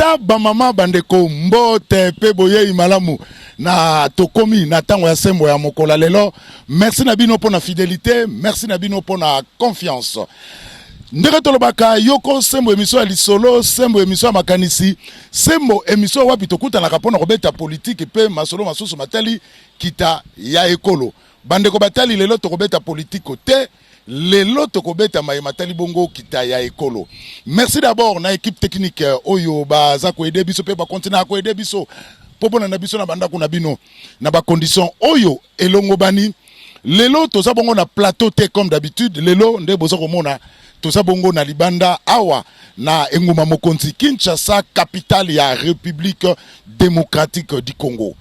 tata bamama bandeko mbote pe boye imalamu na tokomi na tango ya sembo ya mokola lelo. Merci na bino pona fidélité, merci na bino pona confiance. Ndenge tolobaka yoko sembo émission ya lisolo, sembo émission ya makanisi, sembo émission wapi tokutanaka pona kobeta politique pe masolo masusu matali kita ya ekolo. Bandeko batali lelo tokobeta politique te, lelo tokobeta matali bongo kita ya ekolo. Merci d'abord na équipe technique oyo baza ko aider biso pe ba continuer ko aider biso popona na biso na banda kuna bino na ba condition oyo elongo bani. Lelo toza bongo na plateau te comme d'habitude, lelo nde boza komona toza bongo na libanda awa na enguma mokonzi Kinshasa, capitale ya République démocratique du Congo.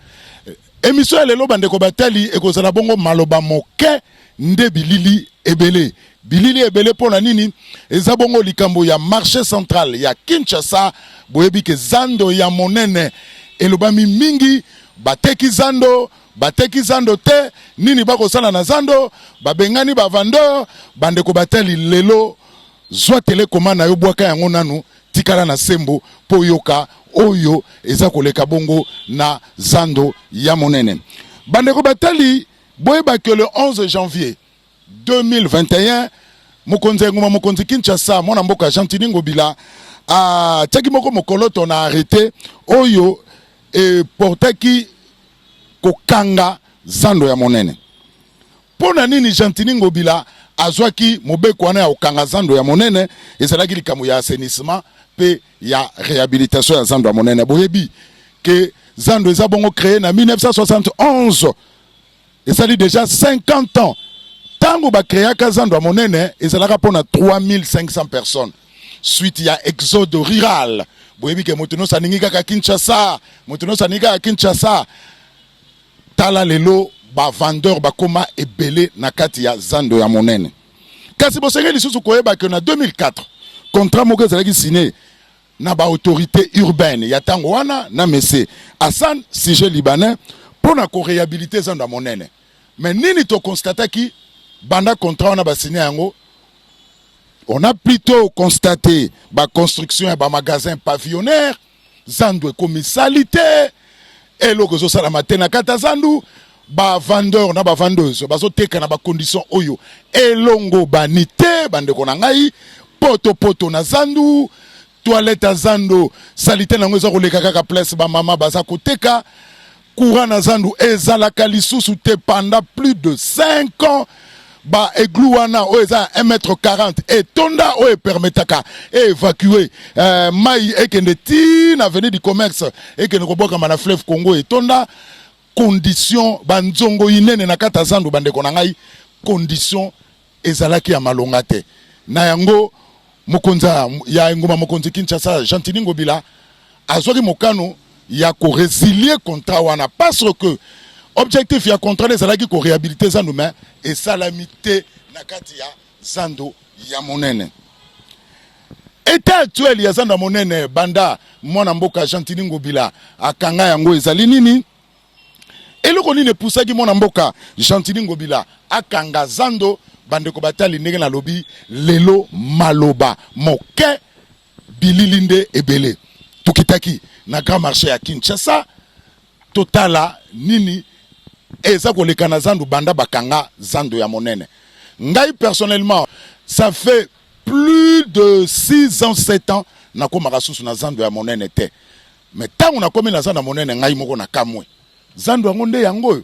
Émission ya lelo bandeko batali ekozala bongo maloba moke nde bilili ebele. Bilili ebele pona nini eza bongo likambo ya marché central ya Kinshasa, boyebi ke zando ya monene elobami mingi, bateki zando te, nini bako sala na zando, babengani ba vendeur, bandeko batali lelo zwa telekomanda yo bwaka yango nanu tikala na sembo po yoka oyo eza koleka bongo na zando ya monene. Bandeko batali boyeba ke le 11 janvier 2021 mokonzi Kinshasa mwana mboka Jean-Tini Ngobila a taki moko mokoloto na arrêté oyo e portaki kokanga zando ya monene. Pona nini Jean-Tini Ngobila azwaki mobeko wana ya okanga zando ya monene ezalaki likambo ya assainissement pe ya réhabilitation ya zando ya monene. Boyebi ke zando eza bongo créé na 1971 ezali déjà 50 ans. Tango ba créaka zando ya monene ezalaka pona 3500 personnes suite ya exode rural. Boyebi ke moto no saningi kaka Kinshasa, moto no saningi kaka Kinshasa, tala lelo ba vendeur ba koma ebele na kati ya zando ya monene. Kasi bosenge lisusu koyeba ke na 2004 contrat moko ezalaki signé na ba autorité urbaine ya tango wana na mese Hassan Sige Libanais pona ko réhabiliter zando ya monene. Mais nini to constataki banda contrat wana ba signé yango, on a plutôt constaté ba construction ya ba magasin pavillonnaire, zando ekomi salité, eloko zo sala matena kata zandu, ba vendeur na ba vendeuse bazo teka na ba condition oyo elongo banité bandeko na ngai, poto na zandu, toilette zando salité nango eza koleka kaka place ba mama baza koteka, courant na zandu ezalaka lisusu te pendant plus de 5 ans. Ba egluana o eza 1m40 et tonda o permetaka évacuer mai ekende ti na avenue du commerce ekende koboka na fleuve Congo et tonda condition banzongo inene na kata zandu bandeko na ngai, condition ezalaki ya malonga te. Na yango mokonza ya ngoma mokonzi Kinshasa Jean-Tini Ngobila azwaki mokano ya ko résilier contrat wana parce que objectif ya contrat ezalaki ko réhabiliter zando mais et salamité na kati ya zando ya monene. État actuel ya zando ya monene banda mwana mboka Jean-Tini Ngobila akanga yango ezali nini? Eloko nini pusaki mwana mboka Jean-Tini Ngobila akanga zando bandeko batali ndenge na lobi lelo maloba moke bililinde ebele. Tukitaki na grand marché ya Kinshasa totala nini eza koleka na zando banda bakanga zando ya monene. Ngai personnellement ça fait plus de 6 ans 7 ans na komaka susu na zando ya monene te. Mais tango na komi na zando ya monene ngai moko na kamwe zando yango nde yango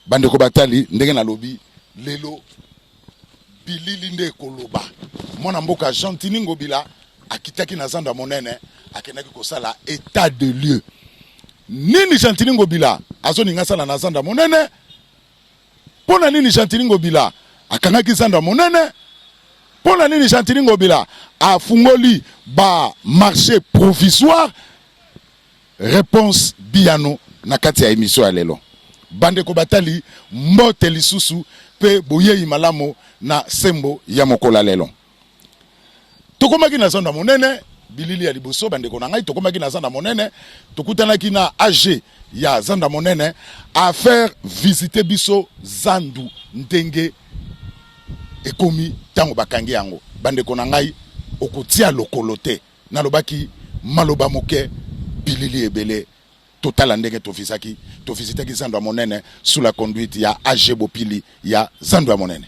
bandeko batali ndenge na lobi lelo bilili nde koloba mwana mboka Jean-Tini Ngobila akitaki na zando ya monene akendaki kosala état de lieu. Nini Jean-Tini Ngobila azoninga sala na zando ya monene? Pona nini Jean-Tini Ngobila akangaki zando ya monene? Pona nini Jean-Tini Ngobila afungoli ba marché provisoire? Réponse biano na kati ya émission ya lelo. Bandeko batali mbote lisusu pe boyei malamo na sembo ya mokola lelo. Tokomaki na zando ya monene bilili ya liboso bandeko na ngai, tokomaki na zando ya monene tokutanaki na AG ya zando ya monene a faire visiter biso zandu ndenge ekomi tango bakangi yango. Bandeko na ngai okotia lokolo te na lobaki maloba moke bilili ebele total ndenge tofisaki tofisitaki Zando ya Monene sous la conduite ya AG Bopili ya Zando ya Monene.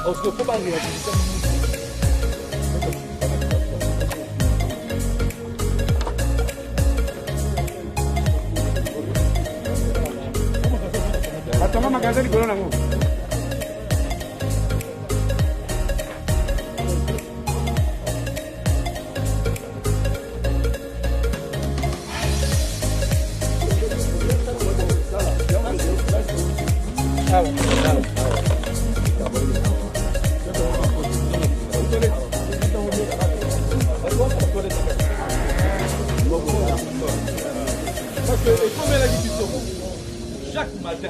On se peut pas réaliser ça. Attends, ma gazelle, il là. Chaque matin,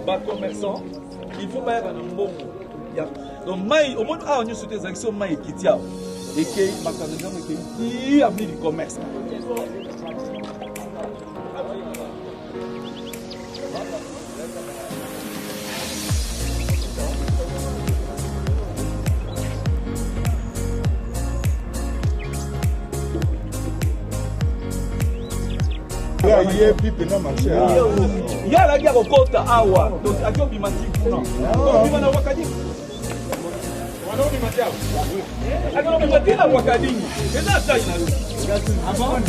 les commerçants, il faut pas y avoir un bon. Donc, au moins, on a sur des actions qui tiennent et qui ma a du commerce. Il y a la guerre au côté awa donc à qui on bimati non on bimana wakadi on bimati awa on bimati la wakadi et là ça il a avant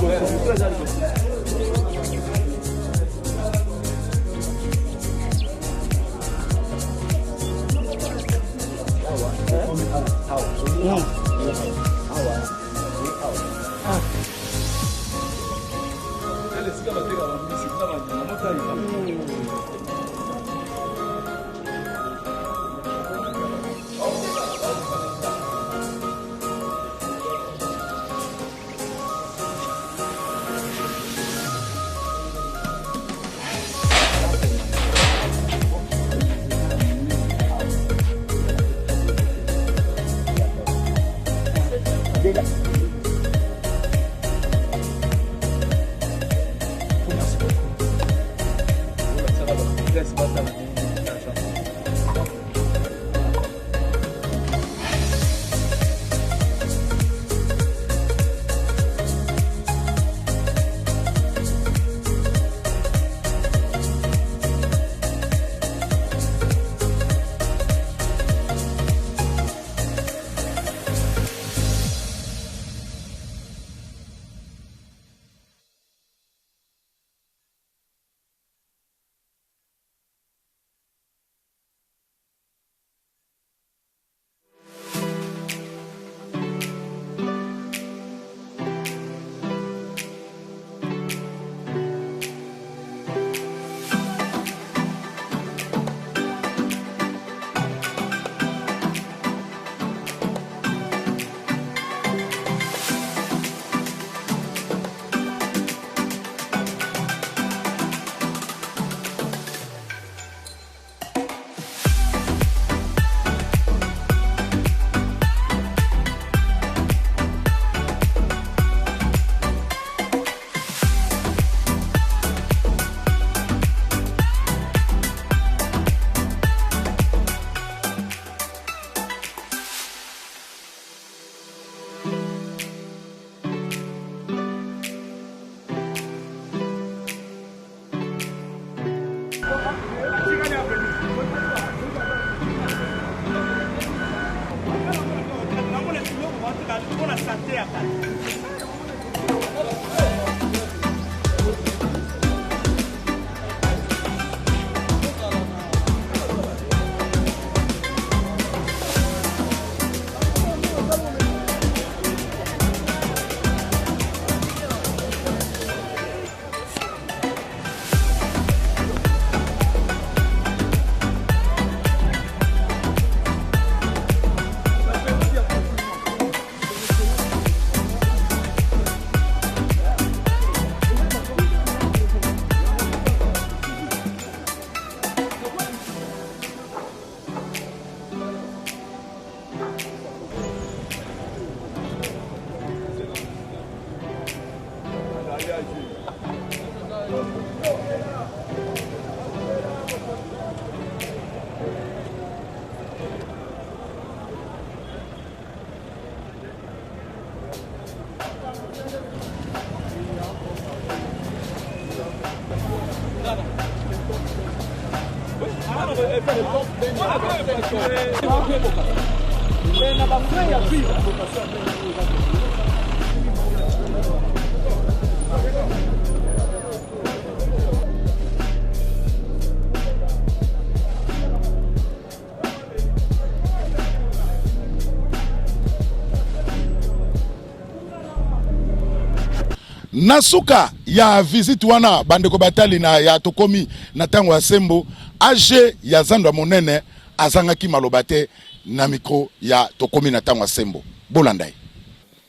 Nasuka ya visite wana bandeko batali na ya tokomi na tango ya sembo age ya zando monene azangaki malobate na micro ya tokomi na tango ya sembo bolandai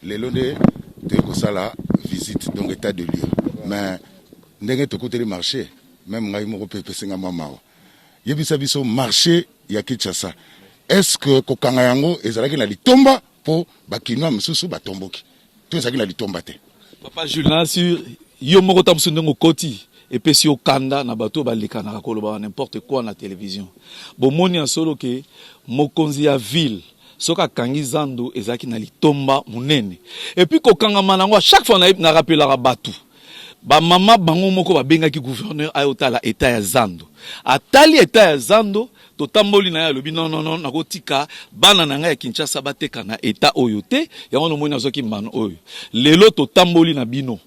lelo nde te sala visite donc état de lieu mais ndenge tokuteli marché même ngai moko pepe singa mama yebisa biso marché ya Kinshasa est-ce que kokanga yango ezalaki na litomba po bakinwa misusu batomboki to ezalaki na litomba te. Papa Julien, sur Yomoko Tamsundongo Koti, et puis sur Kanda, na bateau, balika na rakoloba, n'importe quoi na télévision. Bon, moni en solo que Mokonzi a ville, soka kangi zando, ezaki na litomba munene. Et puis kokanga manango, chaque fois na rappelé la batou. Ba mama bango moko ba benga ki gouverneur ayota la état ya zando. Atali état ya zando, to tamboli na ya lobi non na kotika bana na nga ya Kinshasa bateka na état oyo te yango no moni azoki mbano oyo. Lelo to tamboli na bino.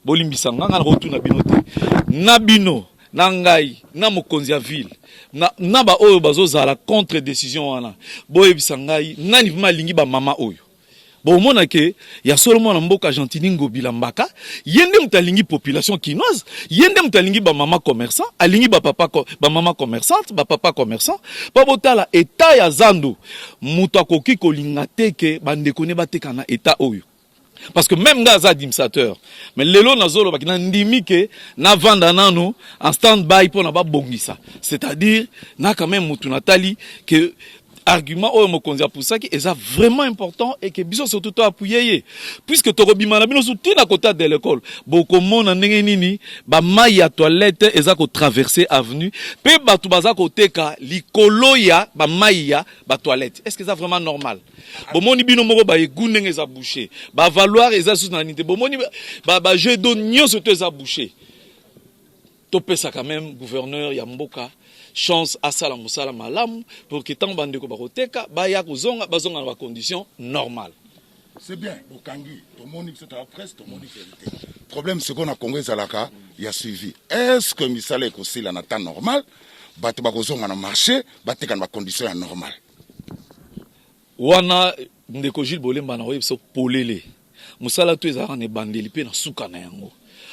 Bolimbisa nga na rotu na bino te. Na bino na ngai na mokonzi ya ville na ba oyo bazozala contre décision wana. Boyebisa ngai nani vima lingi ba mama oyo. Bon, mona ke ya seulement na mboka Argentine ngobila mbaka yende mutalingi population kinoise yende mutalingi ba mama commerçant alingi ba papa ba mama commerçante ba papa commerçant pa botala état ya zando muta koki kolinga teke bande kone bateka na état oyo parce que même gaza administrateur mais lelo nazolo bakina ndimi ke na vanda nano en stand by pour na ba bongisa c'est-à-dire na quand même mutu natali que argument au mokonzi pour ça qui est vraiment important et que biso surtout to appuyer puisque to robimana bino souti na côté de l'école beaucoup monde ndenge nini ba mai ya toilette eza ko traverser avenue pe batu baza ko teka likolo ya ba mai ya ba toilette est-ce que c'est vraiment normal bomoni bino moko ba egundenge eza bouché ba valoir eza sous na nité bomoni ba jeu d'eau nyonso to eza bouché to pesa quand même gouverneur ya mboka chance à sala musala malamu pour que tant bande ko bakoteka baya kozonga bazonga na conditions normales. C'est bien bokangi to moni c'est la presse to moni vérité. Problème c'est qu'on a Congo zalaka il y a suivi. Est-ce que misala ko sila na temps normal bato bakozonga na marché bateka na conditions normales. Wana ndeko Gilles Bolemba na oyebiso polele. Musala to ezaka ne bandeli pe na suka na yango.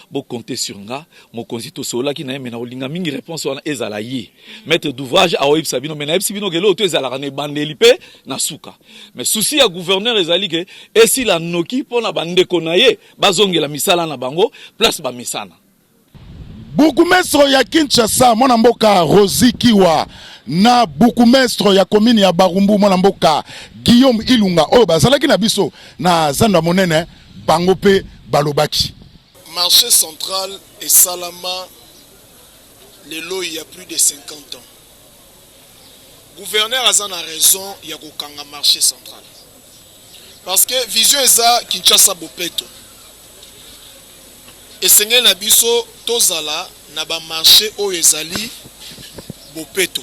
Bo compter sur nga mokonzi to sola ki na mena olinga mingi réponse wana ezala yi maître d'ouvrage a oib sabino mena ebsibino ke lo to ezala ka ne bandeli pe na suka mais souci ya gouverneur ezali ke esi la noki pona bandeko na ye bazongela misala na bango place ba misana Bourgmestre ya Kinshasa mwana mboka Rozikiwa na bourgmestre ya commune ya Barumbu mwana mboka Guillaume Ilunga oyo bazalaki na biso na zando monene bango pe balobaki. Marché central et Salama, les lots il y a plus de 50 ans. Gouverneur Azan a raison, il y a un marché central. Parce que vision eza Kinshasa Bopeto. Et Seigneur Nabiso Tozala na ba marché o ezali Bopeto.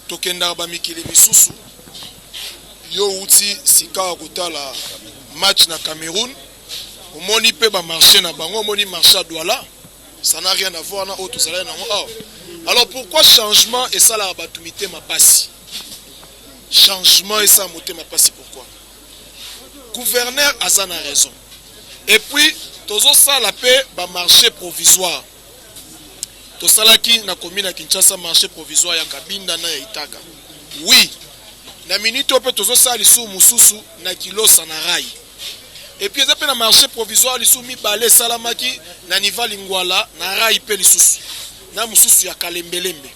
Tokenda ba mikili misusu. yo uti sika kotala match na Cameroun omoni pe ba marché na bango omoni marché à Douala ça n'a rien à voir na auto ça alors pourquoi changement et ça la batumité ma passe changement et ça monter ma passe pourquoi gouverneur azana raison et puis tozo ça la paix ba marché provisoire to salaki na commune à Kinshasa marché provisoire ya Kabinda na Itaga oui na minute ope tozo ça lisu mususu na kilo sanarai et puis ezapena marché provisoire lisu mi balé salamaki na niva lingwala na rai pe lisusu na mususu ya kalembelembe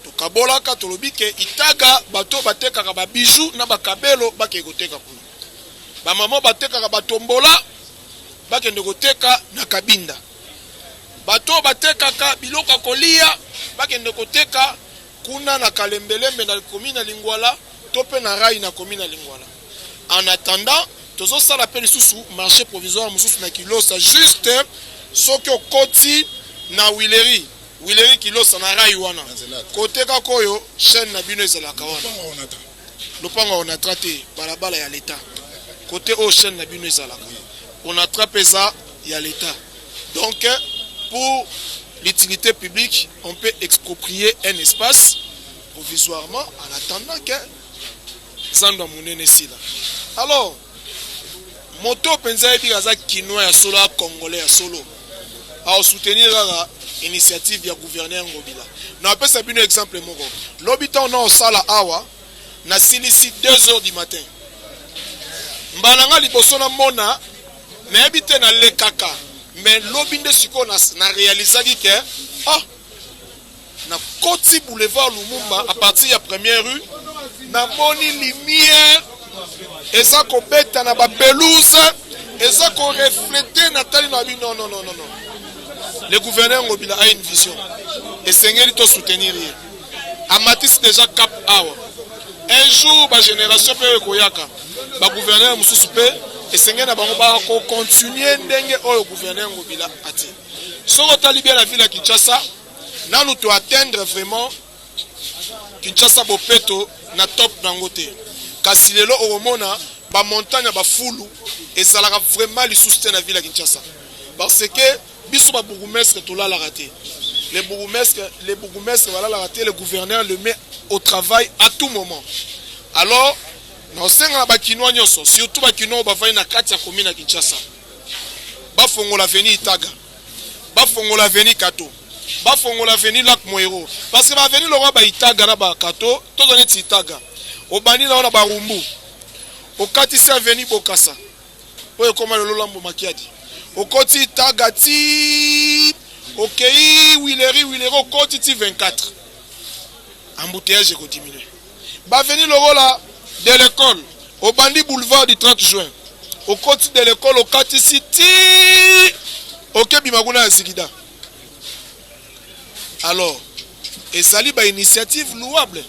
to kabola ka tolobike Itaga bato bateka ka ba bijou na bakabelo bakegoteka kuna ba mama bateka ka batombola bakende koteka na Kabinda bato bateka ka biloko kolia bakende koteka kuna na kalembelembe na commune lingwala tope na rai na commune lingwala en attendant tozo sala pe lisusu marché provisoire mususu na kilosa juste soki okoti na Wileri kilo na rai wana koteka koyo chaîne na bino ezalaka wana lopango on a traité balabala ya l'état côté au chaîne na bino ezalaka on attrape ça ya l'état donc pour l'utilité publique on peut exproprier un espace provisoirement en attendant que zando munene sila alors moto penza ebi kaza kinois ya solo congolais ya solo a soutenir la initiative ya gouverneur Ngobila na pesa bino exemple moko l'habitant na osala awa na silisi 2h du matin mbalanga liboso na mona na habite na lekaka mais l'obinde siko na réalisaki que na Koti boulevard Lumumba à partir ya première rue na moni lumière eza ko beta na ba pelouse eza ko refléter na tali na bi non le gouverneur Ngobila a une vision et sengeli to soutenir amatis déjà cap awa un jour ba génération pe koyaka ba gouverneur mususu pe et sengeli na bango ba ko continuer ndenge oyo gouverneur Ngobila ati soko tali bien la ville à Kinshasa nanu to atteindre vraiment Kinshasa bopeto na top nangote kasi lelo omona ba montagne ba fulu ezalaka vraiment li soutenir la ville à Kinshasa parce que biso ba bourgmestre to la raté les bourgmestres voilà la raté le gouverneur le met au travail à tout moment alors na senga ba kinwa nyoso surtout ba kinwa ba vai na kati ya commune à Kinshasa ba fongola veni Itaga ba fongola veni Kato ba fongola veni Lac Moero parce que ba veni le roi ba Itaga na ba Kato to donné Itaga au bani na ba Rumbu au katisi veni Bokassa oyo koma le lolambo makiadi au koti Tagati okei Wileri au koti 24 embouteillage ko diminuer ba veni le roi de l'école au bandi boulevard du 30 juin au côté de l'école au katisi ti ok bimaguna zikida alors ezali ba initiative louable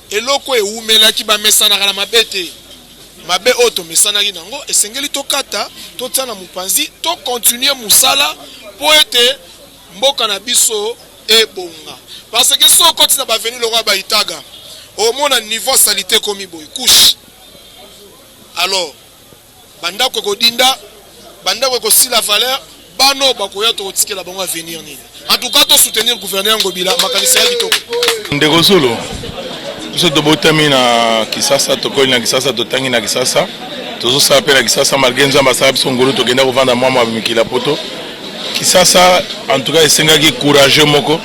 eloko e umelaki ba mesana kala mabete mabe auto mesana nango esengeli tokata totsana mupanzi to continuer musala pour être mboka na biso e bonga parce que so côté na ba venir le roi ba Itaga au moins niveau salité comme boy couche alors banda ko kodinda banda ko sila valeur bano bakoya to tikela bango venir nini en tout cas to soutenir gouverneur Ngobila makanisi ya bitoko ndeko solo biso to botami na Kisasa to ko na Kisasa to tangi na Kisasa to zo sa pe na Kisasa malgré nzamba sa biso ngolo to kenda ko vanda mwa mikila poto Kisasa en tout cas esengaki courageux moko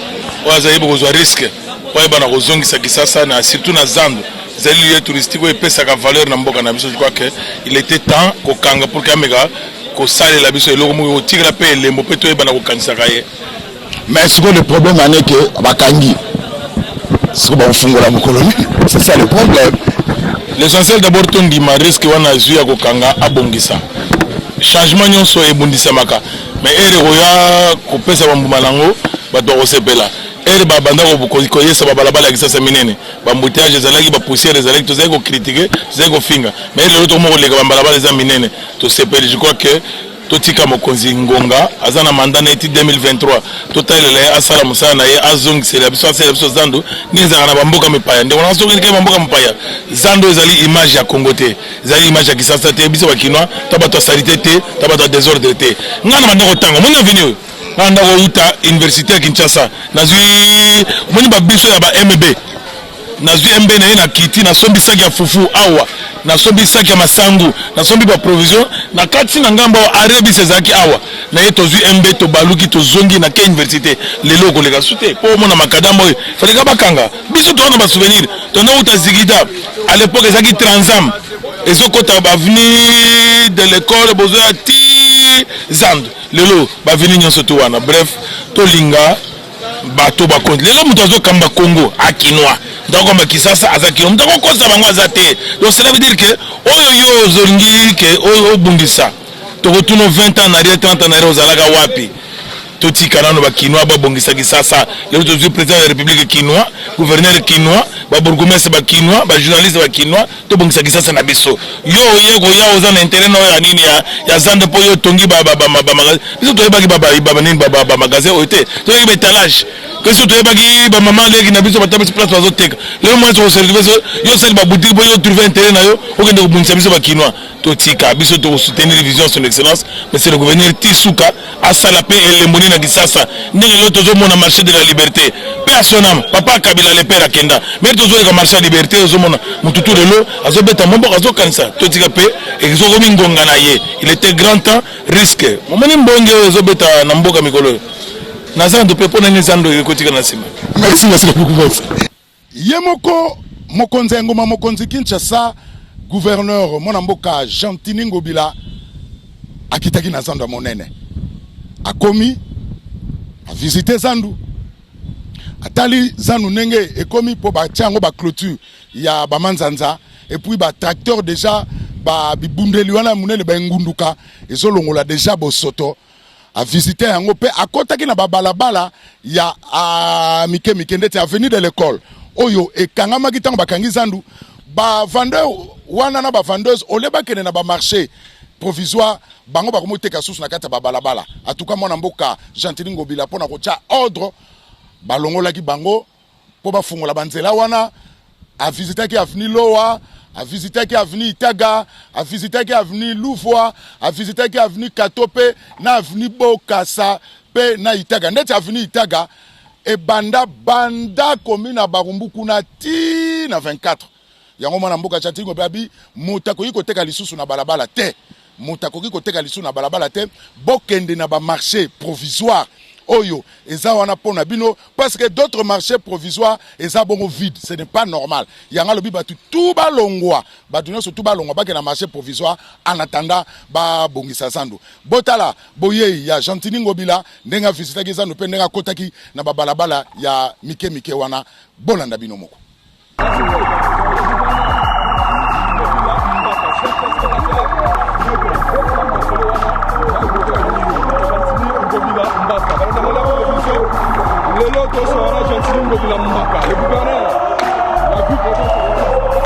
oza yebo ko zo risque oza bana ko zongisa Kisasa na surtout na Zando zali lieu touristique ou epesa ka valeur na mboka na biso. Je crois que il était temps ko kanga pour kamega ko sale la biso eloko mo tigela pe lembo pe to ebana ko kanisa kaye. Mais ce que le problème en est que bakangi ce qu'on fongo la colonie, c'est ça le problème. L'essentiel d'abord ton di risque wana zuya ko kanga abongisa changement nyonso ebundisa maka mais ere roya ko pesa bambuma lango bato ko sepela ere ba banda ko yesa ba balabala Kisasa minene ba embouteillage ezalaki ba poussière ezalaki to zeko critiquer zeko finga mais ere to mo ko lega ba balabala za minene to sepela. Je crois que totika mokonzi ngonga aza na mandat na eti 2023 totalela ye asala mosala na ye azongisela biso asala biso zando ni ezalaka na bamboka mipaya ndeko na sokilike bamboka mipaya zando ezali image ya Congo te ezali image ya Kisasa te biso bakinois to bato ya salite te to bato ya désordre te nga na bandako tanga moni aveni oyo nga ndako uta université ya Kinshasa nazwi moni babiso ya ba MB nazwi MB na ye na kiti nasombisaki ya fufu awa nasombisaki ya masangu nasombi ba provision na kati na ngambo arebi sezaki awa na ye tozwi MB to baluki to zongi na ke université lelo koleka sute po mona makadambo faleka bakanga biso to na ba souvenir to na uta zigida à l'époque ezaki Transam ezokota avenue de l'école bozoya ti zand lelo baveni nyonso to wana bref to linga bato bakonzi lelo mutu azokamba Congo akinois donc comme Kisasa azakino mutu akokosa bango azate donc cela veut dire que oyo yo zolingi ke oyo bungisa to retourne 20 ans en arrière 30 ans en arrière ozalaka wapi totika nano bakinois babongisa Kisasa lelo tozwi président de la République kinois gouverneur kinois ba bourgmestre bakinois ba journaliste bakinois to bongisa Kisasa na biso yo yeko ya oza na intérêt no ya nini ya zande po yo tongi ba magasin biso to yebaki ba nini ba magasin oite to yeba étalage que so to yebaki ba maman leki na biso batabisi place bazoteka lelo moi so service yo sel ba boutique bo yo trouver intérêt na yo okende ko bongisa biso bakinois totika biso to soutenir vision son excellence monsieur le gouverneur Tisuka asala pe elemoni na Kisasa ndenge lo tozo mona marché de la liberté personnam papa Kabila le père akenda mais tozo le marché de la liberté tozo mona mututu lelo azobeta mombo azokanisa totika pe ezoko mingonga na ye il était grand temps risque momani mbonge azobeta na mboka mikolo nazando pe pona nizando ekotika na sima merci beaucoup yemoko mokonzi ngoma mokonzi Kinshasa gouverneur mona mboka Gentini Ngobila akitaki na zando monene akomi a visité zandu atali zandu nenge ekomi po ba tiango ba clôture ya ba manzanza et puis ba tracteur déjà ba bibundeli wana munene ba ngunduka ezolongola déjà bosoto a visité yango pe akotaki na ba balabala ya a mike ndete avenue de l'école oyo ekangama kitango bakangi zandu ba vendeur wana na ba vendeuse oleba kene na ba marché provisoire bango bakomoteka susu na kata ba balabala en tout cas mona mboka Gentini Ngobila pona kotia ordre balongolaki bango po bafungola banzela wana a visitaki avenue Loa a visitaki avenue Itaga a visitaki avenue Louvois a visitaki avenue Katope na avenue Bokassa pe na Itaga ndeti avenue Itaga e banda komina Barumbu kuna ti na 24 yango mwana mboka Gentini Ngobila bi mutakoyi koteka lisusu na balabala te mutakoki koteka lisu na balabala te bokende na ba marché provisoire oyo eza wana pona bino parce que d'autres marchés provisoires eza bongo vide ce n'est pas normal yanga lobi batu tout balongwa batu nyonso tout balongwa bake na marché provisoire en attendant ba bongisa zandu botala boye ya Gentini Ngobila ndenga visitaki zandu pe ndenga kotaki na ba balabala ya mike wana bolanda bino moko lelo tosora Gentini Ngobila Mbaka le gouverneur la ville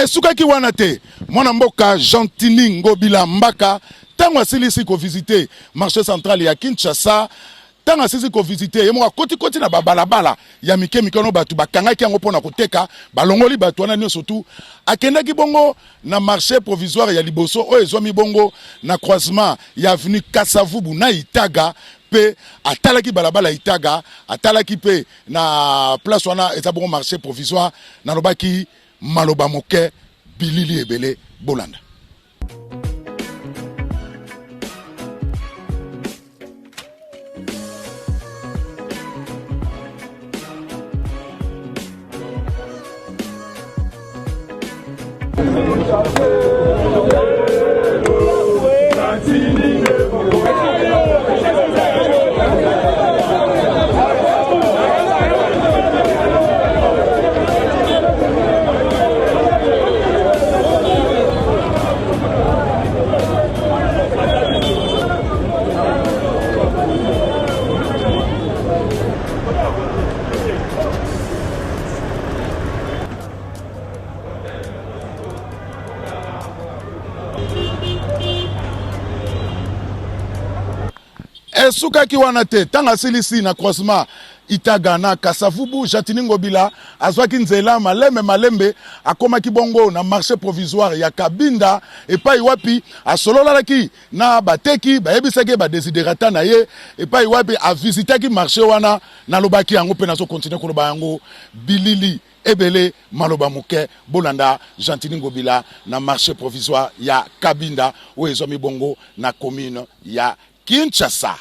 Esukaki wana te mwana mboka Gentini Ngobila Mbaka tango asilisi ko visiter marché central ya Kinshasa tango asilisi ko visiter yemoka koti na babalabala ya mike no batu bakangaki yango pona koteka balongoli batu wana nyo surtout akendaki bongo na marché provisoire ya liboso o ezwami bongo na croisement ya avenue Kasavubu na Itaga pe atalaki balabala Itaga atalaki pe na place wana eza bongo marché provisoire na lobaki maloba moke bilili ebele bolanda. Esukaki wana te tanga silisi na croisement Itaga na Kasavubu Gentini Ngobila azwaki nzela malembe akomaki bongo na marché provisoire ya Kabinda epai wapi asololalaki na bateki bayebisaki ba desiderata na ye epai wapi a visitaki marché wana na lobaki yango pe na so continuer ko loba yango bilili ebele maloba moke bolanda Gentini Ngobila na marché provisoire ya Kabinda o ezomi bongo na commune ya Kinshasa.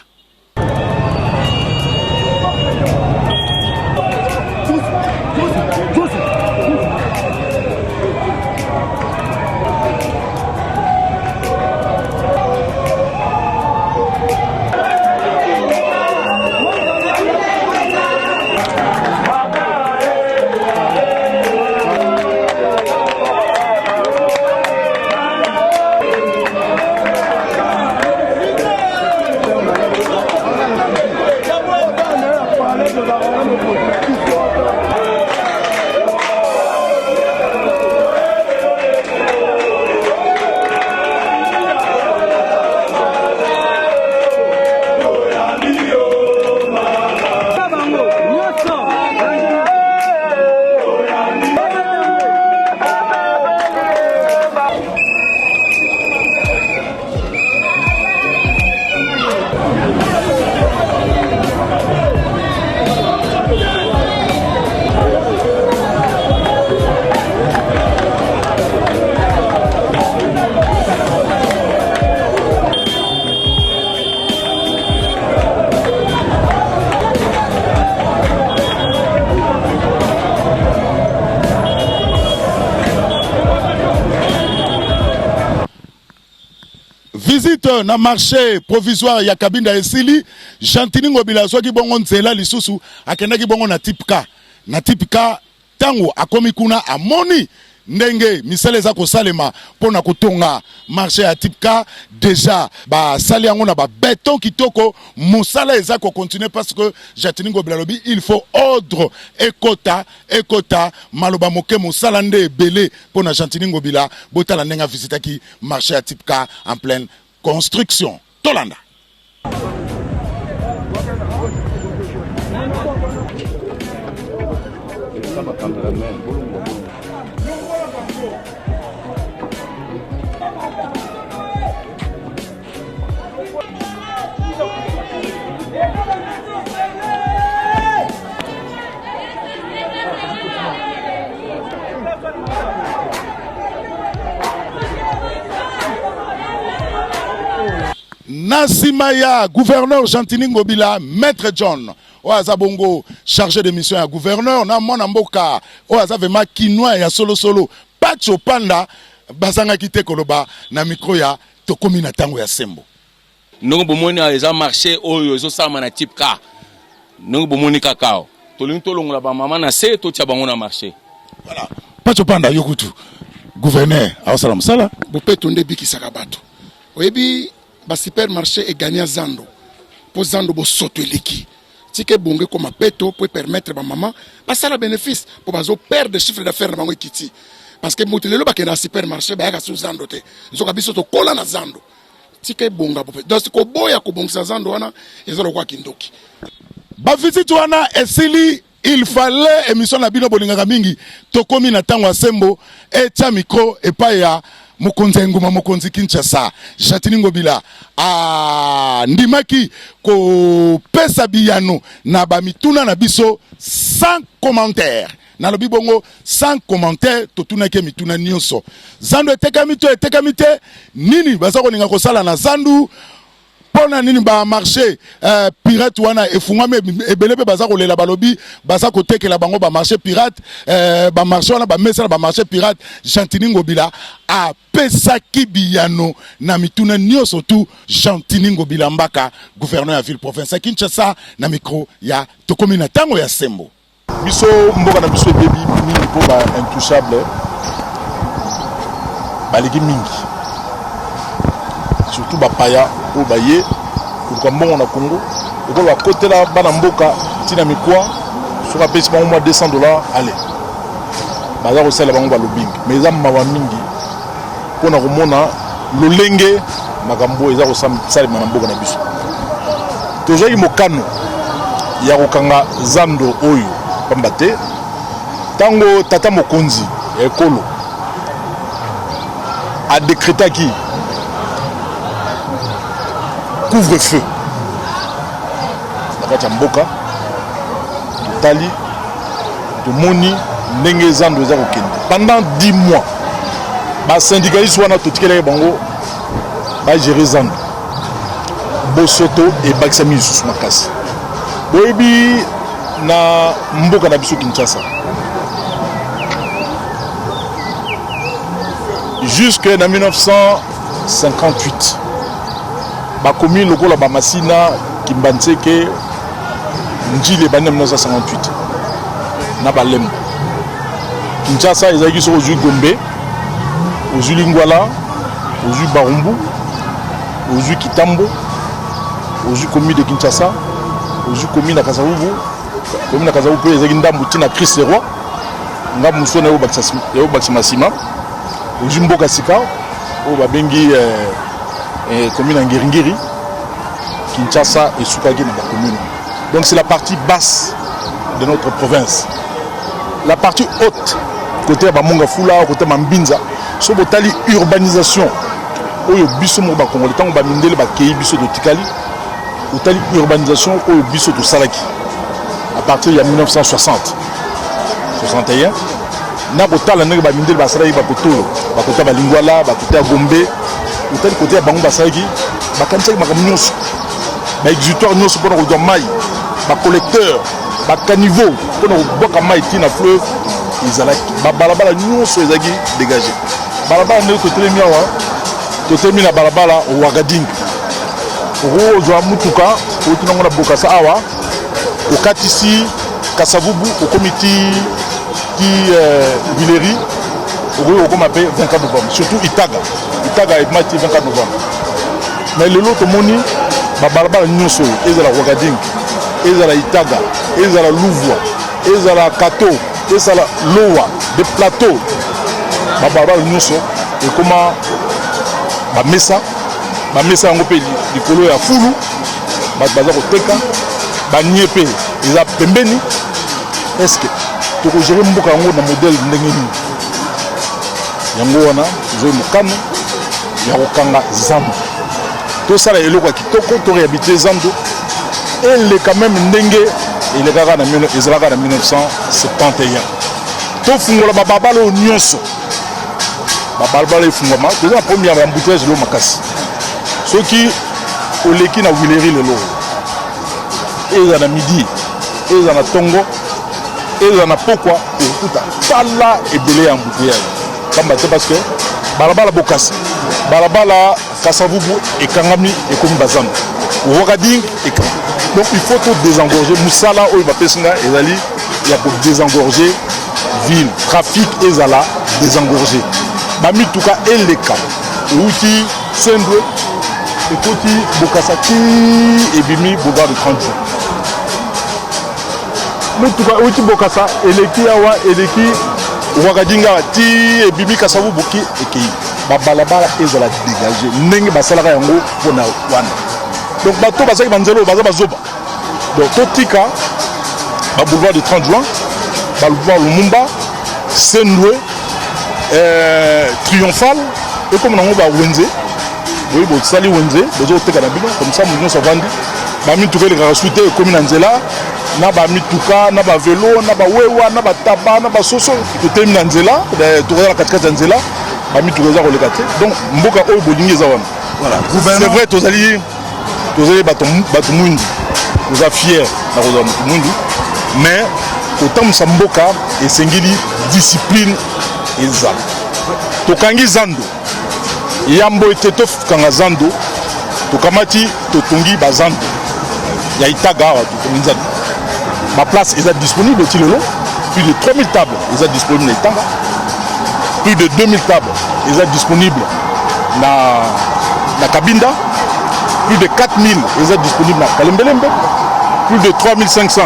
Visite na marché provisoire ya Kabinda esili Gentini Ngobila soki bongo nzela lisusu akendaki bongo na tipka tango akomi kuna amoni ndenge misale za kosalema pona kotonga marché ya tipka déjà ba sali yango na ba béton kitoko musala eza ko continuer parce que Gentini Ngobila lobi il faut ordre ekota maloba moke musala nde belé pona Gentini Ngobila botala ndenga visitaki marché ya tipka en pleine construction. Tolanda. Nasima ya gouverneur Chantini Ngobila, maître John oaza bongo chargé de mission ya gouverneur na mwana mboka oaza vraiment kinois ya solo Pacho Panda bazanga kite koloba na micro ya tokomi na tango ya sembo. Nous bomoni eza marché oyo zo sama na type ka. Nous bomoni kakao. Tolinto longola ba mama na se to tia bango na marché. Voilà. Pacho Panda yokutu. Gouverneur awasala msala bopeto ndebi kisaka bato. Oyebi ba supermarché e gagner zando. Po zando bo soto eleki. Tike bonge comme peto pour permettre ba maman passer bénéfice pour bazo perdre chiffre d'affaires na bango kiti. Parce que motelelo ba kena supermarché ba yaka sous zando te. Nzoka biso to kola na zando. Tike bonga bope. Donc ko boya ko bongisa zando wana ezalo kwa kindoki. Ba visite wana esili il fallait émission na bino bolingaka mingi tokomi na tango asembo etia micro epa ya mokonzi nguma mokonzi Kinshasa Chantini Ngobila ndimaki ko pesa biyano na ba mituna na biso sans commentaire na lobi bongo sans commentaire totuna ke mituna nyonso zando etekamite nini baza ko ninga ko sala na zandu pona nini ba marché pirate wana efungame ebelebe baza ko lela balobi baza ko tekela bango ba marché pirate ba marché wana ba mesa ba marché pirate Chantini Ngobila a pesa kibiyano na mituna nyonso tu Chantini Ngobila mbaka gouverneur ya ville province Kinshasa na micro ya tokomi na tango ya sembo biso mboka na biso bebi mingi po ba intouchable baligi mingi surtout ba paya o baye pour mbongo na Congo et ko ba côté là bana mboka tina mikwa sur a pesi bango $200 allez baza ko sala bango ba lobing mais za mawa mingi pona ko mona lolenge makambo eza ko sala na mboka na biso tozoyi mokano ya kokanga zando oyo pambate tango tata mokonzi ekolo a décrété qui couvre-feu na kati ya mboka totali tomoni ndenge zando eza kokende pendant 10 mois basyndicaliste wana totikelaki bango bagere zando bosoto ebakisa misusu makasi boyebi na mboka na biso Kinshasa jusque na 1958 bakomi lokola bamasina Kimbanseke njile bana 1958 na balembo Kinshasa ezalaki so ozwi Gombe ozwi Lingwala ozwi Barumbu ozwi Kitambo ozwi commune de Kinshasa ozwi commune na Kasavubu commune na Kasavubu pe ezalaki ndambu tina Christ le roi ngamu musona yo bakisa masima ozwi mboka sika o babengi commune en Ngiringiri, Kinshasa et Soukagi dans la commune. Donc c'est la partie basse de notre province. La partie haute, côté Bamonga Fula, côté Mambinza, c'est une urbanisation. Oyo biso mo ba Congolais tango ba mindele ba kei biso de Tikali, otali urbanisation oyo biso de Salaki. À partir de 1960, 61, na botala ndenge ba mindele ba Salaki ba Kotolo, ba Kota ba Lingwala, ba Kota Gombe. Au côté bango basaki bakanisaki makambo nyonso ba exutoire nyonso mpona kozwa mai bacollecteur bakaniveau mpona kobwaka mai tina fleuve ezalaki babalabala nyonso ezalaki dégagé balabala ndenge totelemi awa totelemi na balabala Ouagadougou okozwa mutuka otinango na bokasa awa okatisi Kasavubu okomi ti Villery okoma pe 24 novembre surtout Itaga et Mati 24 novembre. Mais le lot moni babalabala nyonso ezala Ouagadougou ezala Itaga ezala Louvwa ezala Kato ezala Lowa des plateaux babalabala nyonso et comment bamesa yango pe likolo ya fulu baza koteka banie pe eza pembeni est-ce que tokogere mboka yango na modèle ndenge nini yango wana zoyi mokano ya kokanga zando tosala eloko ya kitoko to réhabiliter zando ele quand même ndenge elekaka na ezalaka na 1971 tofungola babalabala oyo nyonso babalabala efungwama toza na problème ya embouteillage lo makasi soki oleki na wileri lelo eza na midi eza na tongo eza na pokwa okuta tala ebele ya embouteillage kamba te parce que balabala bokasi balabala kasavubu ekangami ekomi bazando wakadi donc il faut tout désengorger musala oyo bapesinga ezali ya ko désengorger ville trafic ezala désengorger bamituka eleka outi sendwe ekoti bokasaki ebimi boulevard de 30 jours mutuka outi bokasa eleki awa eleki wakadinga ti ebimi kasavu boki ekei babalabala ezala dégager ndenge basalaka yango mpona wana donc bato bazaki banzelo baza bazoba donc totika boulevard de 30 juin boulevard Lumumba Sendwe Triomphal ekoma nango bawenze boyi bosali wenze bozoteka na bino comme ça moto savandi bamituka elekaka su te ekomi na nzela na bamituka na bavelo na bawewa na bataba na basoso totemi na nzela tokoza na katikati ya nzela bamituka eza koleka te donc mboka oyo bolingi eza wana voilà c'est vrai tozali bato mwindu toza fier na kozala moto mwindu mais kotambusa mboka esengeli discipline ezala tokangi zando yambo ete tokanga zando tokamati totongi bazando ya itaga awa totongi nzando baplace eza disponible ti lelo plus de 3000 tables eza disponible na itanga plus de 2000 tables eza disponible na kabinda plus de 4000 eza disponible na kalembelembe plus de 3500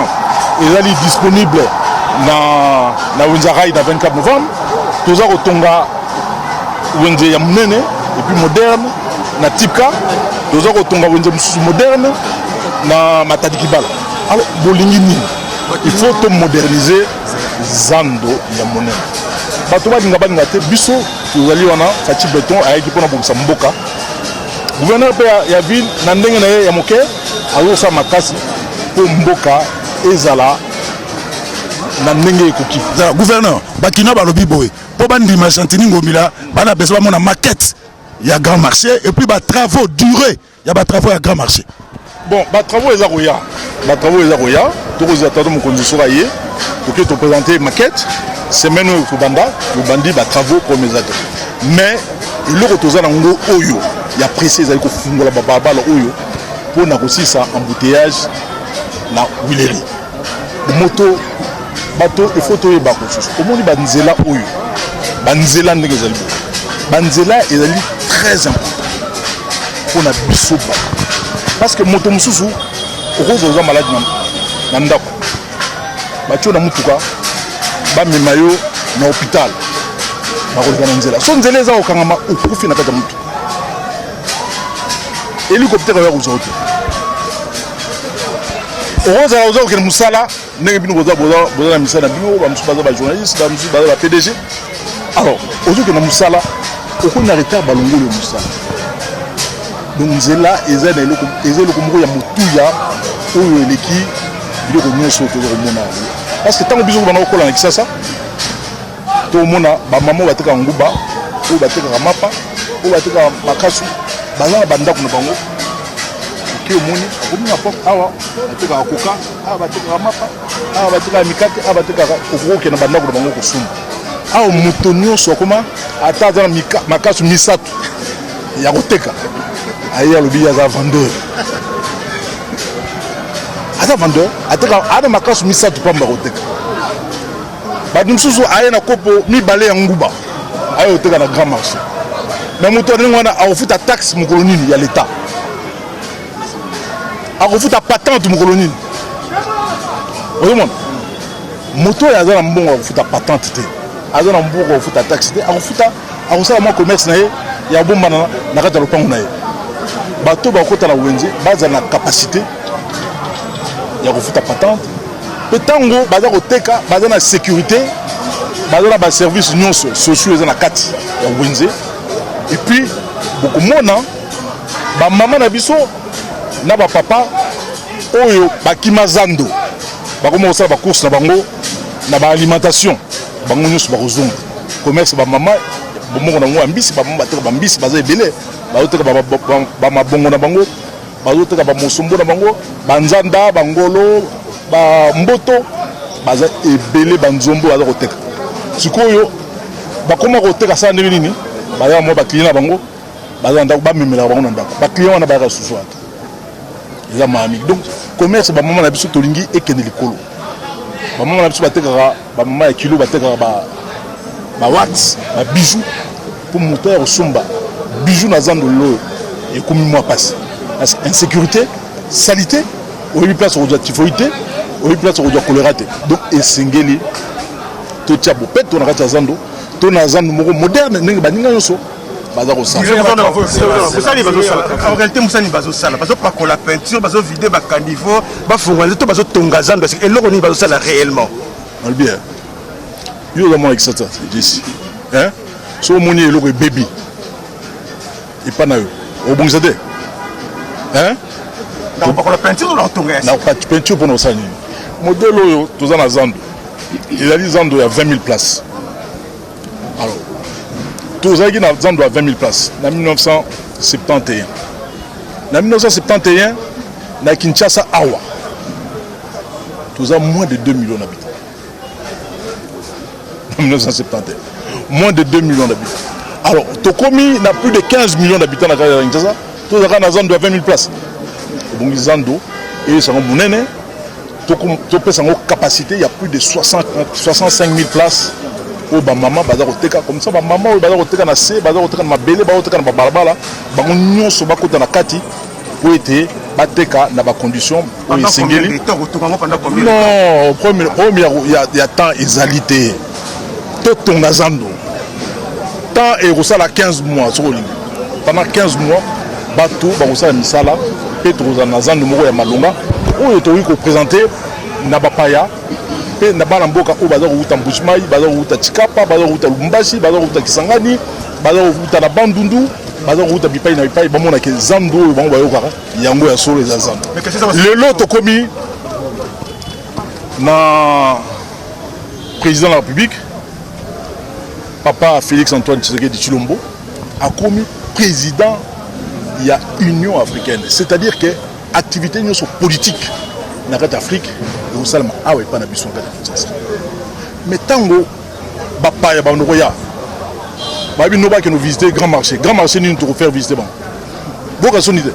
ezali disponible na wenzarai na 24 novembre toza kotonga wenze ya munene et puis moderne na tipka toza kotonga wenze mususu moderne na matadi kibala alors bolingi nini il faut to moderniser zando ya monene bato balinga te biso tozali wana fati beton ayeki mpona bongisa mboka gouverneur mpe ya ville na ndenge na ye ya moke azosala makasi mpo mboka ezala na ndenge ekoki gouverneur bakina balobi boye mpo bandima Chantini Ngomila bana besoin bamona maquette ya grand marché et puis batravaux durée ya batravaux ya grand marché bon batravaux eza koya tokozala tata mokonzi soka ye toke toprésente maquette semaine oyo tobandi batravaux comme eza te mais eloko toza nango oyo ya presse ezali kofungola babalabala oyo mpona kosisa embouteillage na wileri moto bato il faut toyeba kosusu omoni banzela oyo banzela ndenge ezali banzela ezali très important mpona biso bato parce que moto mosusu okozwa oza maladi na ndako batio na mutuka bamema yo na hôpital bakoleka na nzela so nzela eza kokangama okufi na kati ya mutu hélicoptère oya kozwa te okozala oza kokende mosala ndenge bino boza na misala na bino bamosusu baza bajournaliste bamosusu baza bapdg alors ozokende mosala okoni na retard balongoli yo mosala donc nzela eza eloko moko ya motuya oyo eleki biloko nyonso toza komona parce que ntango biso bana kokola na kisasa tomona bamama oyo batekaka nguba oyo batekaka mapa oyo batekaka makasu baza na bandako na bango oke omoni akomi na porte awa batekaka koka awa batekaka mapa awa batekaka mikate awa batekaka okokokena bandako na bango kosumba awa moto nyonso akoma ata aza na makasu misato ya koteka aye alobi aza vendeur aza vendeur ateka ana makasu misato pamba koteka bato mosusu aye na kopo mibale ya nguba aye koteka na grand marché mais moto ndenge wana akofuta taxe mokolo nini ya l'état akofuta patente mokolo nini ozomona moto oyo aza na mbongo akofuta patente te aza na mbongo akofuta taxe te akosala mwa commerce na ye ya bombana na kati ya lopango na ye bato bakota na wenze bazala na capacité ya kofuta patente mpe ntango baza koteka baza na sécurité baza na baservice nyonso sociaux eza na kati ya wenze et puis bokomona bamama na biso na bapapa oyo bakima zando bakoma kosala bacourse na bango na baalimentation bango nyonso bakozonga commerce bamama bomoko nango ya mbisi bamama bateka bambisi baza ebele bazoteka bamabongo na bango bazoteka bamosombo na bango banzanda bangolo bamboto baza ebele banzombo baza koteka sikoyo bakoma koteka sana ndenge nini baza mwa bakliyen na bango baza ndako bamemelaka bango na ndako bakliyen wana bayaka susu ata eza maamiki donc commerce bamama na biso tolingi ekende likolo bamama na biso batekaka bamama ya kilo batekaka bawat babijou mpo moto ya kosomba bijou na zando lelo ekomi mwa pasi insécurité salité oyebi place okozwa typhoïde oyebi place okozwa choléra te donc esengeli totia bopeto na kati ya zando to na zando moko moderne ndenge baninga nyonso baza en réalité mosani bazosala bazopakola peinture bazovide bakaniveau bafungola to bazotonga zando eloko nini bazosala réellement albi yo oza mwana kisata jesi so omoni eloko ebebi epa na yo obongisa te nakopakola peinture nakotonga peinture mpona kosala nini modele oyo toza na zando ezali zando ya 20 000 places alors tozalaki na zando ya 20 000 places na 1971 na 1971 na Kinshasa awa toza moins de 2 millions d'habitants en 1971 moins de 2 millions d'habitants alors tokomi na plus de 15 millions d'habitants na Kinshasa tozalaka na zando ya 20 000 places obongi zando esango monene topesa yango capacité il y a plus de 65 000 places oyo bamama baza koteka comme ça bamama oyo baza koteka na se baza koteka na mabele baza koteka na babalabala bango nyonso bakota na kati po ete bateka na bacondition oyo esengeli non premier ya temps ezali te totonga zando temps ekosala 15 mois soko olingi pendant 15 mois bato bakosala misala mpe tokozala na zando moko ya malonga oyo tokoki koprésente na bapaya mpe na bana mboka oyo baza kowuta mbushimai baza kowuta chikapa baza kowuta lubumbashi baza kowuta kisangani baza kowuta na bandundu baza kowuta bipai na bipai bamonake zando oyo bango bayokaka yango ya solo eza zando lelo tokomi na président de la république papa Félix Antoine Tshisekedi Tshilombo akomi président ya union africaine c'est-à-dire que activité nyonso politique na kati Afrique ekosalama awa epa na biso na kati ya Kinshasa mais ntango bapaya bandoko ya bayebi no bakende visiter grand marché nini tokofaire visiter bango boka soni te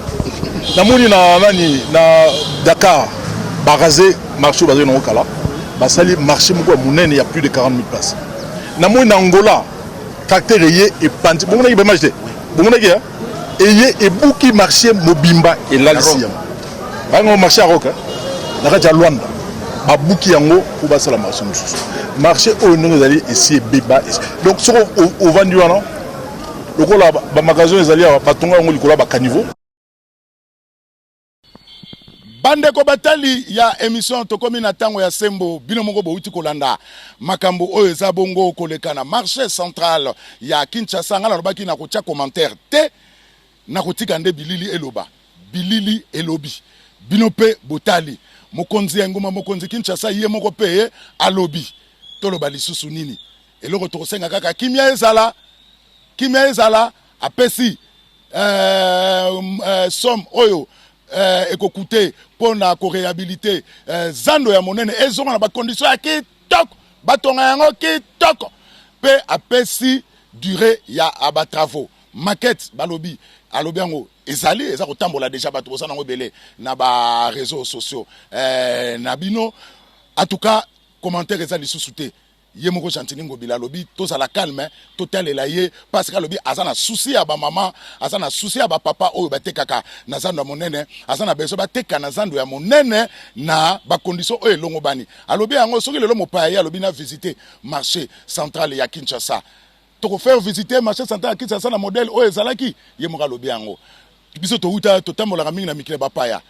namoni na nani na Dakar barase marché oyo bazali nango kala basali marché moko ya monene ya plus de 40 000 places namoni na Angola tracteur eye epandi bomonaki baimage te bomonaki eye ebuki marché mobimba elalisi yango bango marché ya roka na kati ya Luanda babuki yango po basala marché mosusu marché oyo ndenge ezali esi ebeba donc soko ovandi wana lokola bamagasin ezali awa batonga yango likolo ya bakaniveau bandeko batali ya émission tokomi na ntango ya sembo bino moko bouti kolanda makambo oyo eza bongo koleka na marché central ya Kinshasa nga nalobaki na kotia commentaire te na kotika nde bilili eloba bilili elobi bino pe botali mokonzi ya ngoma mokonzi Kinshasa ye moko pe alobi toloba lisusu nini eloko tokosenga kaka kimia ezala apesi somme oyo ekokute pona ko réhabiliter zando ya monene ezonga na ba condition ya kitoko batonga yango kitoko pe apesi durée ya aba travaux maquette balobi alobi yango ezali eza kotambola déjà bato bosana ngo belé na ba réseaux sociaux na bino en tout cas commentaire ezali sous-souté ye moko Chantini Ngobila lobi tozala calme totalela ye parce que lobi azana souci ya ba maman azana souci ya ba papa oyo batekaka na zando ya monene azana beso bateka na zando ya monene na ba condition oyo longo bani alobi yango soki lelo mopaya alobi na visiter marché central ya Kinshasa toko faire visiter marché central ya Kinshasa na modèle oyo ezalaki ye moko alobi yango biso touta totambola mingi na mikile bapaya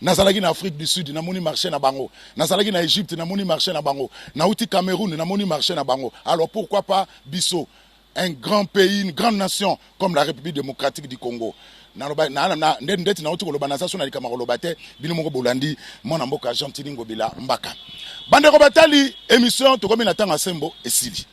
nazalaki na Afrique du Sud namoni marché na bango nazalaki na Égypte namoni marché na bango nauti Cameroun namoni marché na bango alors pourquoi pas biso un grand pays une grande nation comme la République démocratique du Congo ndeti nauti koloba nasaso na likamako lobate bino moko bolandi mwana mboka Chantini Ngobila mbaka bande ko batali émission tokomi na tanga sembo esili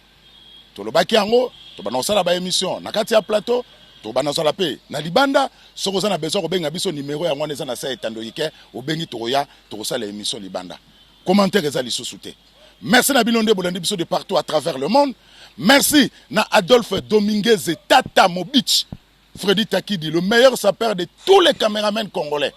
tolobaki yango to bana osala ba émission na kati ya plateau to banazala pe na libanda soko za na besoin ko benga biso numéro ya ngwana eza na sa etando yike obengi toya to sala émission libanda commentaire eza lisusu te. Merci na bino nde bolandi biso de partout à travers le monde. Merci na Adolphe Dominguez et Tata Mobich Freddy Takidi, le meilleur sapeur de tous les caméramans congolais.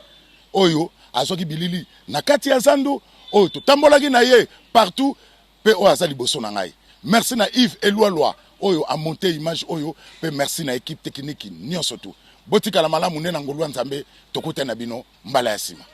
Oyo azoki bilili na kati ya Zando oyo to tambolaki na ye partout pe o azali boso na ngai. Merci na Yves Eloaloa oyo a monté image oyo pe merci na équipe technique nyonso tout. Botika la malamu nena ngolwa nzambe tokota na bino mbala ya sima.